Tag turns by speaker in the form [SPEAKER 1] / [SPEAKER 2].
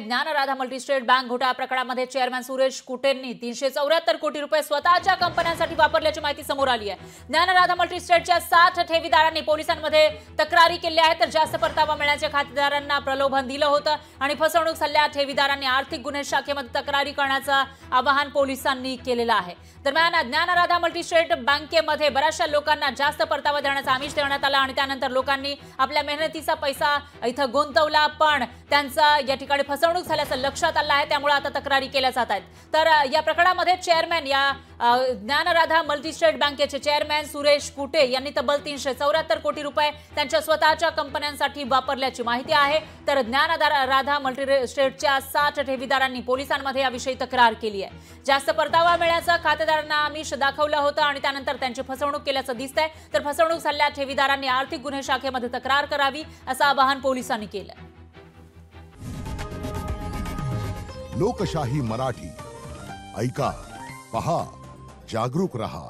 [SPEAKER 1] Dnyanradha multi-state bank घोटाळा प्रकरणामध्ये chairman Suresh कुटेंनी 374 कोटी रुपये स्वतःच्या कंपन्यांसाठी वापरल्याची माहिती समोर आली आहे। ज्ञानराधा मल्टीस्टेटच्या 60 ठेवीदारांनी पोलिसांमध्ये तक्रारी केली आहे, तर जास्त परतावा मिळण्याचे खातेदारांना प्रलोभन दिलं होतं आणि फसवणूक झालेल्या ठेवीदारांनी आर्थिक गुन्हे शाखेमध्ये तक्रारी करण्याचं आवाहन पोलिसांनी केलेलं आहे। दरम्यान ज्ञानराधा मल्टीस्टेट बँकेमध्ये बऱ्याचशा लोकांना जास्त परतावा देण्याचा आमिष देण्यात आला आणि त्यानंतर लोकांनी आपल्या मेहनतीचा पैसा इथं गुंतवला, पण त्यांचा या ठिकाणी फसवणूक झाल्याचं लक्षात आलं आहे, त्यामुळे आता तक्रारी केल्या जात आहेत। तर या प्रकरणामध्ये चेअरमॅन या ज्ञानराधा मल्टीस्टेट बँकेचे चेअरमॅन सुरेश कुटे यांनी तब्बल 374 कोटी रुपये त्यांच्या स्वतःच्या कंपन्यांसाठी वापरल्याची माहिती आहे। तर ज्ञानराधा मल्टीस्टेटच्या 60 ठेवीदारांनी पोलिसांमध्ये याविषयी तक्रार केली आहे। जास्त परतावा मिळण्याचं खातेदारांना आमिष दाखवलं होतं आणि त्यानंतर त्यांची फसवणूक केल्याचं दिसतंय, तर फसवणूक झालेल्या ठेवीदारांनी आर्थिक गुन्हे शाखेमध्ये तक्रार करावी असं आवाहन पोलिसांनी केलं।
[SPEAKER 2] लोकशाही मराठी ऐका, पहा, जागरूक रहा।